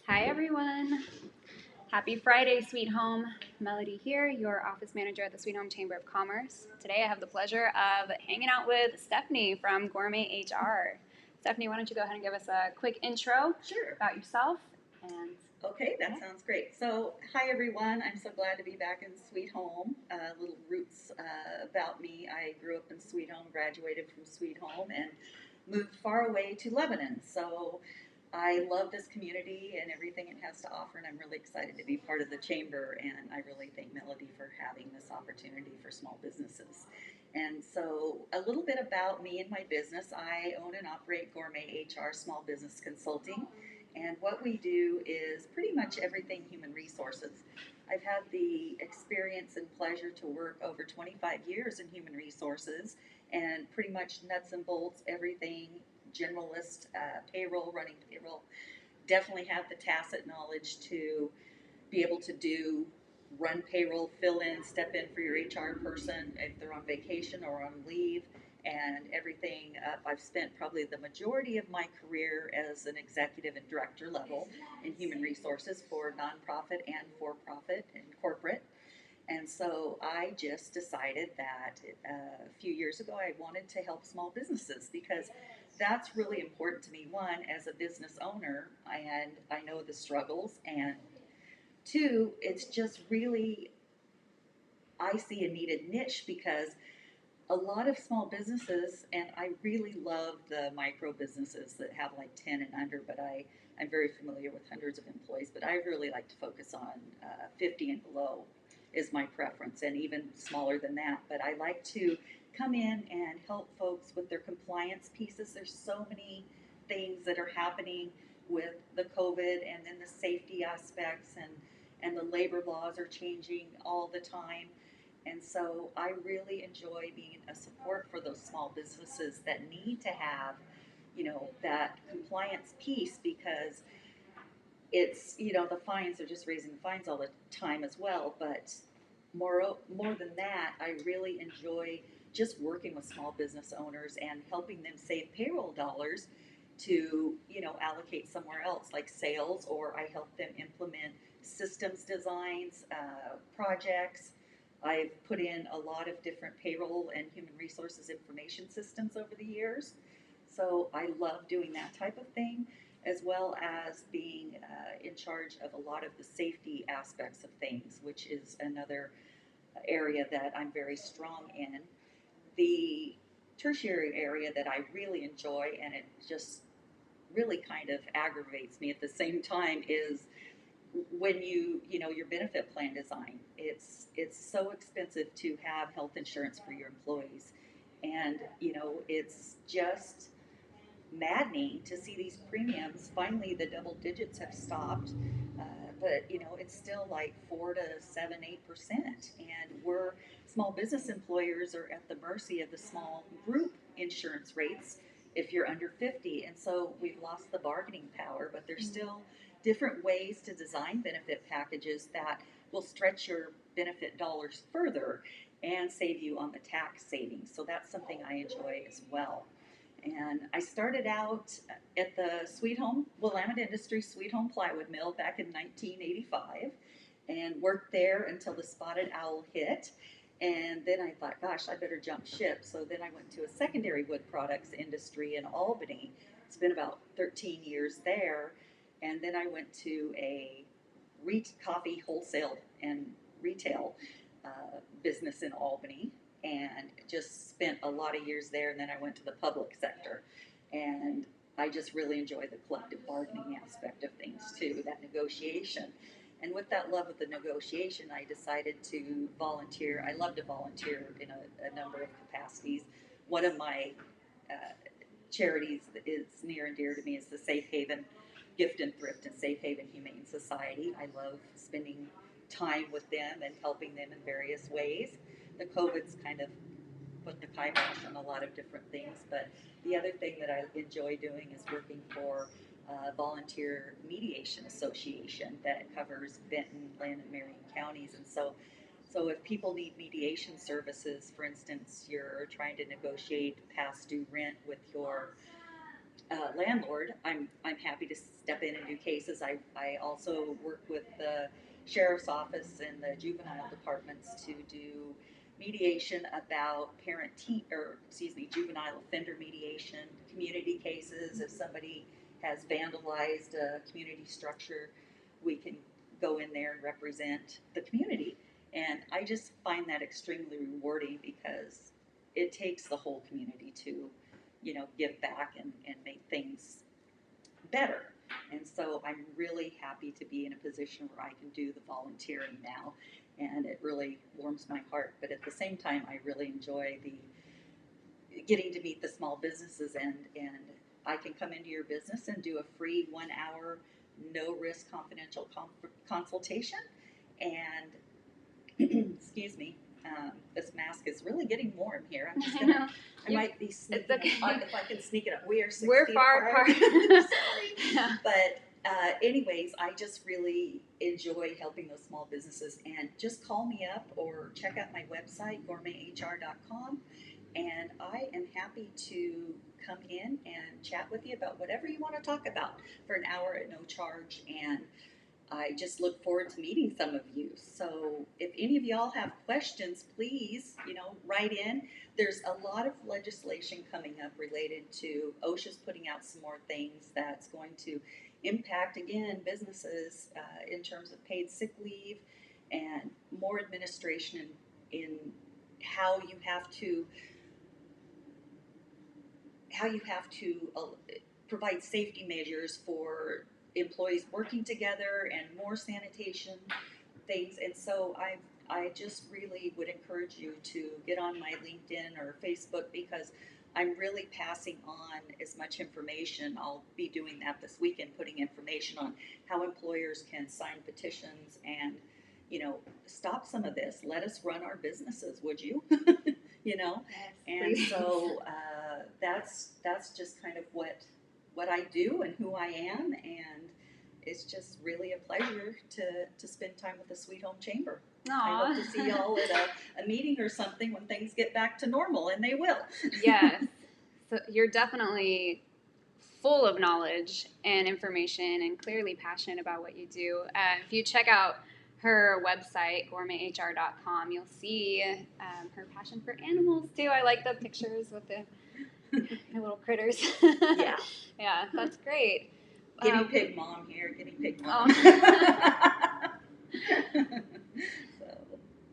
Hi everyone. Happy Friday, Sweet Home. Melody here, your office manager at the Sweet Home Chamber of Commerce. Today I have the pleasure of hanging out with Stephanie from Gourmet HR. Stephanie, why don't you go ahead and give us a quick intro Sure. about yourself and Okay, that sounds great. So, hi everyone. I'm so glad to be back in Sweet Home. Little roots about me. I grew up in Sweet Home, graduated from Sweet Home, and moved far away to Lebanon. So, I love this community and everything it has to offer, and I'm really excited to be part of the chamber. And I really thank Melody for having this opportunity for small businesses. And so, a little bit about me and my business. I own and operate Gourmet HR Small Business Consulting. And what we do is pretty much everything human resources. I've had the experience and pleasure to work over 25 years in human resources and pretty much nuts and bolts, everything generalist, payroll, running payroll. Definitely have the tacit knowledge to be able to run payroll, fill in, step in for your HR person if they're on vacation or on leave, and everything. I've spent probably the majority of my career as an executive and director level in human resources for nonprofit and for profit and corporate. And so I just decided that a few years ago I wanted to help small businesses because that's really important to me. One, as a business owner, and I know the struggles, and two, it's just really, I see a needed niche because a lot of small businesses, and I really love the micro businesses that have like 10 and under, but I'm very familiar with hundreds of employees, but I really like to focus on 50 and below is my preference, and even smaller than that. But I like to come in and help folks with their compliance pieces. There's so many things that are happening with the COVID and then the safety aspects, and the labor laws are changing all the time. And so I really enjoy being a support for those small businesses that need to have, that compliance piece because the fines are just raising the fines all the time as well. But more than that, I really enjoy just working with small business owners and helping them save payroll dollars to, allocate somewhere else like sales, or I help them implement systems designs, projects. I've put in a lot of different payroll and human resources information systems over the years. So I love doing that type of thing, as well as being in charge of a lot of the safety aspects of things, which is another area that I'm very strong in. The tertiary area that I really enjoy, and it just really kind of aggravates me at the same time, is when your benefit plan design. It's so expensive to have health insurance for your employees, and it's just maddening to see these premiums. Finally, the double digits have stopped, but it's still like 4 to 7, 8%, and we're small business employers are at the mercy of the small group insurance rates if you're under 50, and so we've lost the bargaining power. But there's still different ways to design benefit packages that will stretch your benefit dollars further and save you on the tax savings. So that's something I enjoy as well. And I started out at the Sweet Home Willamette Industries Sweet Home Plywood Mill back in 1985 and worked there until the spotted owl hit. And then I thought, gosh, I better jump ship. So then I went to a secondary wood products industry in Albany. It's been about 13 years there. And then I went to a coffee wholesale and retail business in Albany, and just spent a lot of years there. And then I went to the public sector, and I just really enjoy the collective bargaining aspect of things too, that negotiation. And with that love of the negotiation, I decided to volunteer. I love to volunteer in a number of capacities. One of my uh, charities that is near and dear to me is the Safe Haven Gift and Thrift and Safe Haven Humane Society. I love spending time with them and helping them in various ways. The COVID's kind of put the kibosh on a lot of different things, but the other thing that I enjoy doing is working for a volunteer mediation association that covers Benton, Lynn, and Marion counties. And so if people need mediation services, for instance, you're trying to negotiate past due rent with your landlord, I'm happy to step in and do cases. I also work with the sheriff's office and the juvenile departments to do mediation about juvenile offender mediation, community cases. If somebody has vandalized a community structure, we can go in there and represent the community. And I just find that extremely rewarding because it takes the whole community to, give back and make things better. And so I'm really happy to be in a position where I can do the volunteering now. And it really warms my heart. But at the same time, I really enjoy the getting to meet the small businesses, and I can come into your business and do a free 1 hour, no risk confidential consultation. And excuse me, this mask is really getting warm here. I'm just gonna, I might be sneaking It's okay. if I can sneak it up. We are 6 We're feet far apart. Sorry. Yeah. But anyways, I just really enjoy helping those small businesses. And just call me up or check out my website, gourmethr.com. And I am happy to come in and chat with you about whatever you want to talk about for an hour at no charge. And I just look forward to meeting some of you. So if any of y'all have questions, please, write in. There's a lot of legislation coming up related to OSHA's putting out some more things that's going to impact, again, businesses in terms of paid sick leave and more administration in how you have to provide safety measures for employees working together and more sanitation things. And so I just really would encourage you to get on my LinkedIn or Facebook, because I'm really passing on as much information. I'll be doing that this weekend, putting information on how employers can sign petitions and, stop some of this. Let us run our businesses, would you? Yes, And please. so that's just kind of what I do and who I am, and it's just really a pleasure to spend time with the Sweet Home Chamber. I hope to see y'all at a meeting or something when things get back to normal, and they will. Yes. So you're definitely full of knowledge and information and clearly passionate about what you do. If you check out her website, gourmethr.com, you'll see her passion for animals too. I like the pictures with the little critters. Yeah. Yeah, that's great. Guinea pig mom here, guinea pig mom. Oh.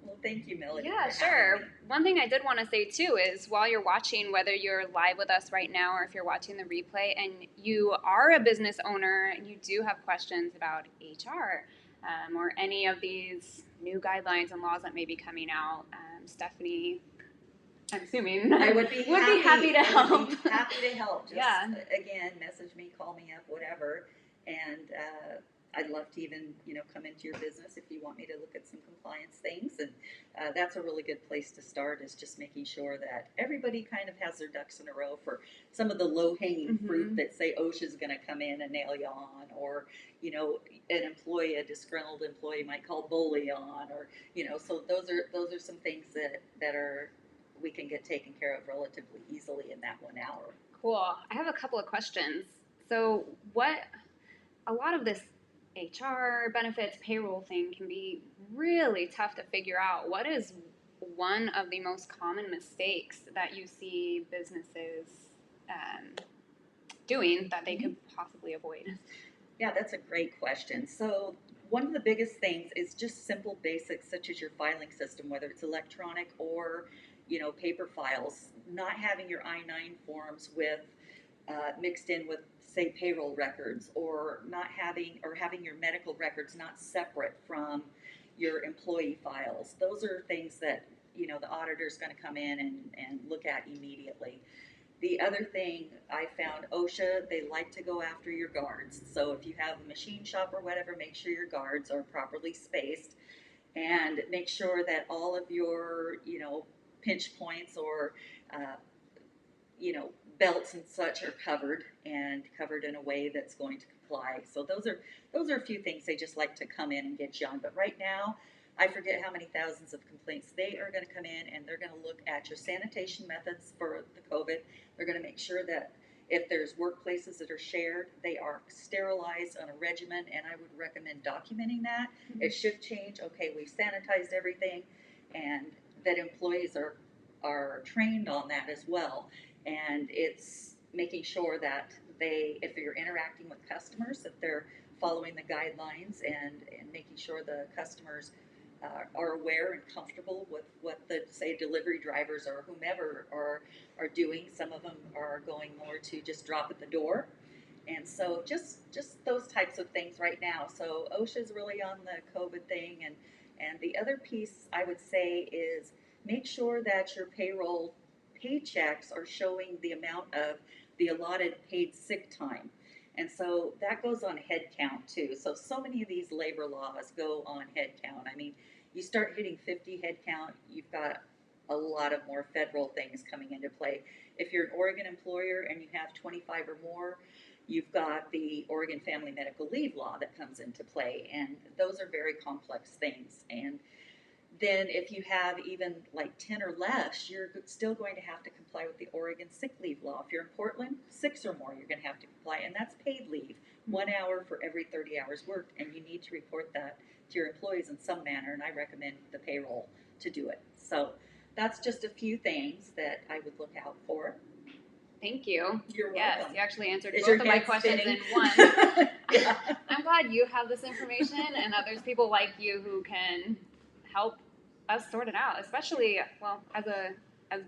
Well, thank you, Melody. Yeah, for having sure. me. One thing I did want to say too is while you're watching, whether you're live with us right now or if you're watching the replay and you are a business owner and you do have questions about HR or any of these new guidelines and laws that may be coming out, Stephanie, I'm assuming, I would be happy to help. Happy to help. Just, Yeah. Again, message me, call me up, whatever. And I'd love to even, come into your business if you want me to look at some compliance things. And that's a really good place to start, is just making sure that everybody kind of has their ducks in a row for some of the low-hanging fruit that say OSHA's going to come in and nail you on, or, a disgruntled employee might call bully on, or, so those are some things that are we can get taken care of relatively easily in that 1 hour. Cool. I have a couple of questions. So a lot of this HR benefits payroll thing can be really tough to figure out. What is one of the most common mistakes that you see businesses doing that they could possibly avoid? Yeah, that's a great question. So one of the biggest things is just simple basics such as your filing system, whether it's electronic or paper files. Not having your I-9 forms mixed in with, say, payroll records, or having your medical records not separate from your employee files. Those are things that the auditor's going to come in and look at immediately. The other thing I found, OSHA, they like to go after your guards. So if you have a machine shop or whatever, make sure your guards are properly spaced, and make sure that all of your, pinch points or, belts and such are covered in a way that's going to comply. So those are a few things they just like to come in and get you on. But right now, I forget how many thousands of complaints. They are going to come in and they're going to look at your sanitation methods for the COVID. They're going to make sure that If there's workplaces that are shared, they are sterilized on a regimen, and I would recommend documenting that. It should change. Okay, we've sanitized everything, and that employees are trained on that as well. And it's making sure that if you're interacting with customers, that they're following the guidelines and making sure the customers are aware and comfortable with what the, say, delivery drivers or whomever are doing. Some of them are going more to just drop at the door. And so just those types of things right now. So OSHA's really on the COVID thing. And the other piece I would say is make sure that your payroll paychecks are showing the amount of the allotted paid sick time. And so that goes on head count too. So many of these labor laws go on head count. I mean, you start hitting 50 head count, you've got a lot of more federal things coming into play. If you're an Oregon employer and you have 25 or more, you've got the Oregon Family Medical Leave Law that comes into play, and those are very complex things. And then if you have even like 10 or less, you're still going to have to comply with the Oregon sick leave law. If you're in Portland, 6 or more, you're going to have to comply, and that's paid leave, 1 hour for every 30 hours worked, and you need to report that to your employees in some manner, and I recommend the payroll to do it. So that's just a few things that I would look out for. Thank you. You're welcome. Yes, you actually answered Is both your of my head questions spinning? in one. Yeah. I'm glad you have this information and that there's people like you who can help us sort it out, especially, well, as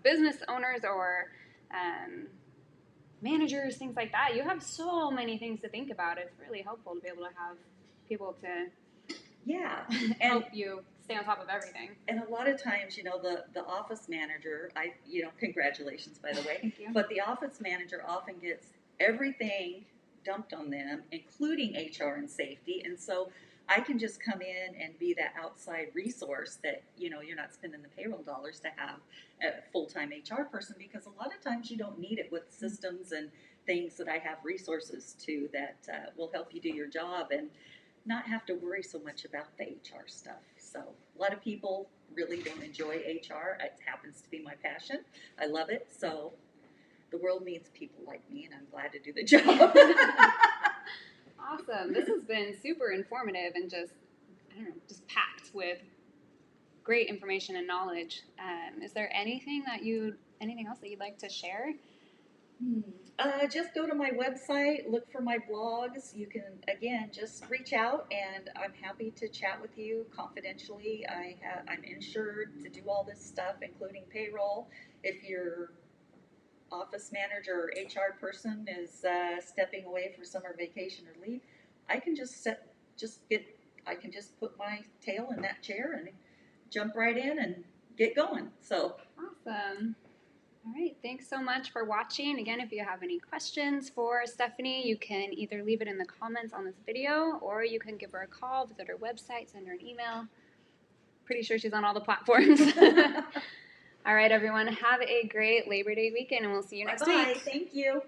business owners or managers, things like that. You have so many things to think about. It's really helpful to be able to have people to Yeah, help you stay on top of everything. And a lot of times, the office manager, congratulations, by the way. Thank you. But the office manager often gets everything dumped on them, including HR and safety. And so I can just come in and be that outside resource that, you're not spending the payroll dollars to have a full-time HR person, because a lot of times you don't need it with systems and things that I have resources to that will help you do your job and not have to worry so much about the HR stuff. So a lot of people really don't enjoy HR. It happens to be my passion. I love it. So the world needs people like me, and I'm glad to do the job. Awesome. This has been super informative and just packed with great information and knowledge. Is there anything else that you'd like to share? Just go to my website, look for my blogs. You can, again, just reach out, and I'm happy to chat with you confidentially. I'm insured to do all this stuff, including payroll. If your office manager or HR person is stepping away for summer vacation or leave, I can I can just put my tail in that chair and jump right in and get going. So awesome. All right, thanks so much for watching. Again, if you have any questions for Stephanie, you can either leave it in the comments on this video, or you can give her a call, visit her website, send her an email. Pretty sure she's on all the platforms. All right, everyone, have a great Labor Day weekend, and we'll see you next week. Thank you.